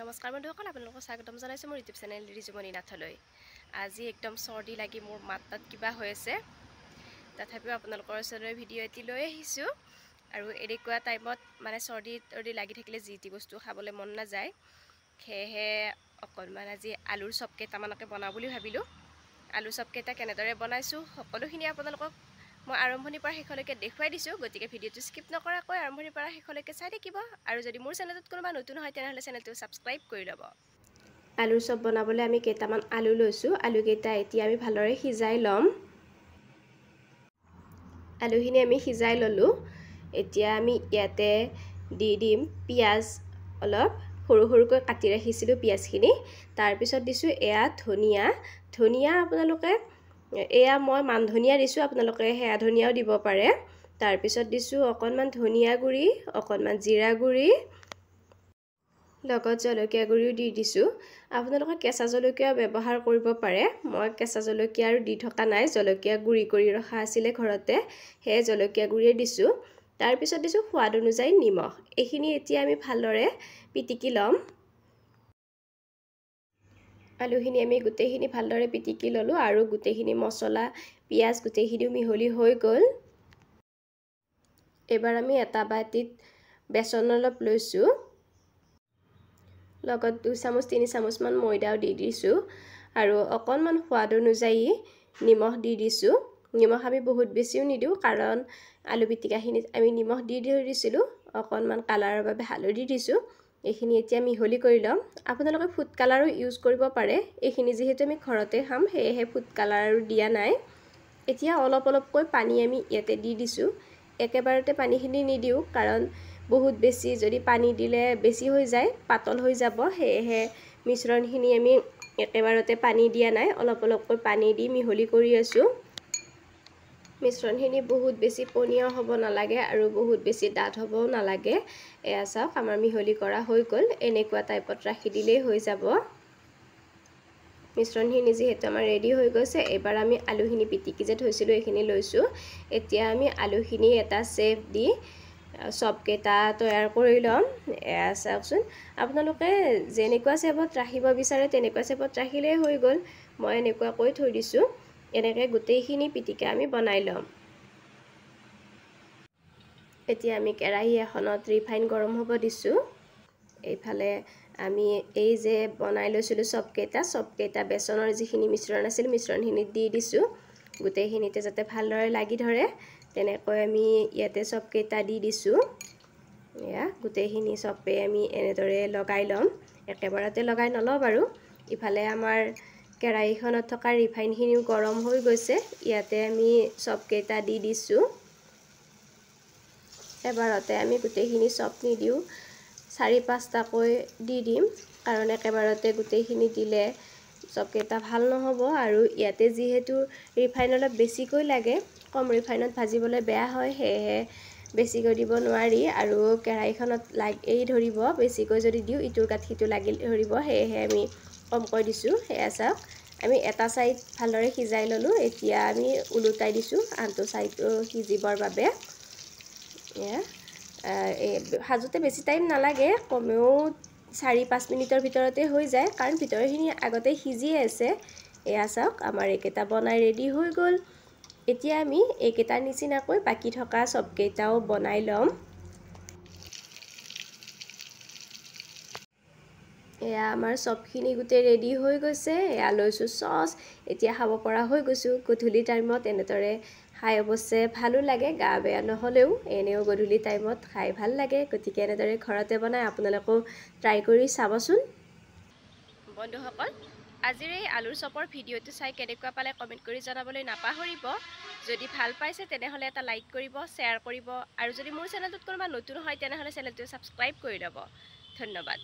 নমস্কাৰ বন্ধুসকল, আপোনালোকক স্বাগতম জনাইছোঁ মোৰ ইউটিউব চেনেল ৰিজুমণি নাথলৈ। আজি একদম চৰ্দি লাগি মোৰ মাত কিবা হৈ আছে, তথাপিও আপোনালোকৰ ওচৰলৈ ভিডিঅ' এটি লৈ আহিছোঁ। আৰু এনেকুৱা টাইমত মানে চৰ্দি লাগি থাকিলে যি টি বস্তু খাবলৈ মন নাযায়, সেয়েহে অকণমান আজি আলুৰ চপ কেইটামানকে বনাওঁ বুলি ভাবিলোঁ। আলু চপ কেইটা কেনেদৰে বনাইছোঁ সকলোখিনি আপোনালোকক মই আৰম্ভণিৰ পৰা শেষলৈকে দেখুৱাই দিছোঁ, গতিকে ভিডিঅ'টো স্কিপ নকৰাকৈ আৰম্ভণিৰ পৰা শেষলৈকে চাই থাকিব। আৰু যদি মোৰ চেনেলটোত কোনোবা নতুন হয় তেনেহ'লে চেনেলটো ছাবস্ক্ৰাইব কৰি ল'ব। আলুৰ চপ বনাবলৈ আমি কেইটামান আলু লৈছোঁ। আলুকেইটা এতিয়া আমি ভালদৰে সিজাই ল'ম। আলুখিনি আমি সিজাই ল'লোঁ। এতিয়া আমি ইয়াতে দি দিম পিঁয়াজ, অলপ সৰু সৰুকৈ কাটি ৰাখিছিলোঁ পিঁয়াজখিনি। তাৰপিছত দিছোঁ এয়া ধনিয়া আপোনালোকে এয়া মই মান ধনিয়া দিছোঁ, আপোনালোকে সেয়া ধনিয়াও দিব পাৰে। তাৰপিছত দিছোঁ অকণমান ধনিয়া গুড়ি, অকণমান জিৰা গুড়ি, লগত জলকীয়া গুড়িও দি দিছোঁ। আপোনালোকে কেঁচা জলকীয়া ব্যৱহাৰ কৰিব পাৰে। মই কেঁচা জলকীয়া আৰু দি থকা নাই, জলকীয়া গুড়ি কৰি ৰখা আছিলে ঘৰতে, সেয়ে জলকীয়া গুড়িয়ে দিছোঁ। তাৰপিছত দিছোঁ সোৱাদ অনুযায়ী নিমখ। এইখিনি এতিয়া আমি ভালদৰে পিটিকি ল'ম। আলুখিনি আমি গোটেইখিনি ভালদৰে পিটিকি ল'লোঁ আৰু গোটেইখিনি মছলা পিঁয়াজ গোটেইখিনিও মিহলি হৈ গ'ল। এবাৰ আমি এটা বাটিত বেচন অলপ লৈছোঁ, লগত 2 চামুচ 3 চামুচমান ময়দাও দি দিছোঁ আৰু অকণমান সোৱাদ অনুযায়ী নিমখ দি দিছোঁ। নিমখ আমি বহুত বেছিও নিদিওঁ, কাৰণ আলু পিটিকাখিনিত আমি নিমখ দি দিছিলোঁ। অকণমান কালাৰৰ বাবে হালধি দিছোঁ। এইখিনি এতিয়া মিহলি কৰি ল'ম। আপোনালোকে ফুড কালাৰো ইউজ কৰিব পাৰে। এইখিনি যিহেতু আমি ঘৰতে খাম, সেয়েহে ফুড কালাৰ আৰু দিয়া নাই। এতিয়া অলপ অলপকৈ পানী আমি ইয়াতে দি দিছোঁ। একেবাৰতে পানীখিনি নিদিওঁ, কাৰণ বহুত বেছি যদি পানী দিলে বেছি হৈ যায়, পাতল হৈ যাব। সেয়েহে মিশ্ৰণখিনি আমি একেবাৰতে পানী দিয়া নাই, অলপ অলপকৈ পানী দি মিহলি কৰি আছোঁ। মিশ্ৰণখিনি বহুত বেছি পনীয়া হ'ব নালাগে আৰু বহুত বেছি ডাঠ হ'বও নালাগে। এয়া চাওক, আমাৰ মিহলি কৰা হৈ গ'ল। এনেকুৱা টাইপত ৰাখি দিলেই হৈ যাব। মিশ্ৰণখিনি যিহেতু আমাৰ ৰেডি হৈ গৈছে, এবাৰ আমি আলুখিনি পিটিকি যে থৈছিলোঁ এইখিনি লৈছোঁ। এতিয়া আমি আলুখিনি এটা শ্বেপ দি চপকেইটা তৈয়াৰ কৰি ল'ম। এয়া চাওকচোন, আপোনালোকে যেনেকুৱা শ্বেপত ৰাখিব বিচাৰে তেনেকুৱা শ্বেপত ৰাখিলেই হৈ গ'ল। মই এনেকুৱাকৈ থৈ দিছোঁ। এনেকৈ গোটেইখিনি পিটিকা আমি বনাই ল'ম। এতিয়া আমি কেৰাহী এখনত ৰিফাইন গৰম হ'ব দিছোঁ। এইফালে আমি এই যে বনাই লৈছিলোঁ চপকেইটা বেচনৰ যিখিনি মিশ্ৰণ আছিল, মিশ্ৰণখিনিত দি দিছোঁ। গোটেইখিনিতে যাতে ভালদৰে লাগি ধৰে তেনেকৈ আমি ইয়াতে চপকেইটা দি দিছোঁ। এয়া গোটেইখিনি চপে আমি এনেদৰে লগাই ল'ম। একেবাৰতে লগাই নলওঁ বাৰু। ইফালে আমাৰ কেৰাহীখনত থকা ৰিফাইনখিনিও গৰম হৈ গৈছে। ইয়াতে আমি চপকেইটা দি দিছোঁ। এবাৰতে আমি গোটেইখিনি চপ নিদিওঁ, 4-5টাকৈ দি দিম, কাৰণ একেবাৰতে গোটেইখিনি দিলে চপকেইটা ভাল নহ'ব। আৰু ইয়াতে যিহেতু ৰিফাইন অলপ বেছিকৈ লাগে, কম ৰিফাইনত ভাজিবলৈ বেয়া হয়, সেয়েহে বেছিকৈ দিব নোৱাৰি আৰু কেৰাহীখনত এৰি ধৰিব। বেছিকৈ যদি দিওঁ ইটোৰ গাত সিটো লাগি ধৰিব, সেয়েহে আমি কমকৈ দিছোঁ। সেয়া চাওক, আমি এটা ছাইড ভালদৰে সিজাই ল'লোঁ। এতিয়া আমি ওলোটাই দিছোঁ আনটো ছাইডো সিজিবৰ বাবে। এয়া সাজোতে বেছি টাইম নালাগে, কমেও 4-5 মিনিটৰ ভিতৰতে হৈ যায়, কাৰণ ভিতৰখিনি আগতে সিজিয়ে আছে। এয়া চাওক, আমাৰ এইকেইটা বনাই ৰেডি হৈ গ'ল। এতিয়া আমি এইকেইটাৰ নিচিনাকৈ বাকী থকা চপকেইটাও বনাই ল'ম। এয়া আমাৰ চপখিনি গোটেই ৰেডি হৈ গৈছে। এয়া লৈছোঁ চচ। এতিয়া খাব পৰা হৈ গৈছোঁ। গধূলি টাইমত এনেদৰে খাই অৱশ্যে ভালো লাগে, গা বেয়া নহ'লেও এনেও গধূলি টাইমত খাই ভাল লাগে। গতিকে এনেদৰে ঘৰতে বনাই আপোনালোকেও ট্ৰাই কৰি চাবচোন। বন্ধুসকল, আজিৰ এই আলুৰ চপৰ ভিডিঅ'টো চাই কেনেকুৱা পালে কমেণ্ট কৰি জনাবলৈ নাপাহৰিব। যদি ভাল পাইছে তেনেহ'লে এটা লাইক কৰিব, শ্বেয়াৰ কৰিব আৰু যদি মোৰ চেনেলটোত কোনোবা নতুন হয় তেনেহ'লে চেনেলটো ছাবস্ক্ৰাইব কৰি ল'ব। ধন্যবাদ।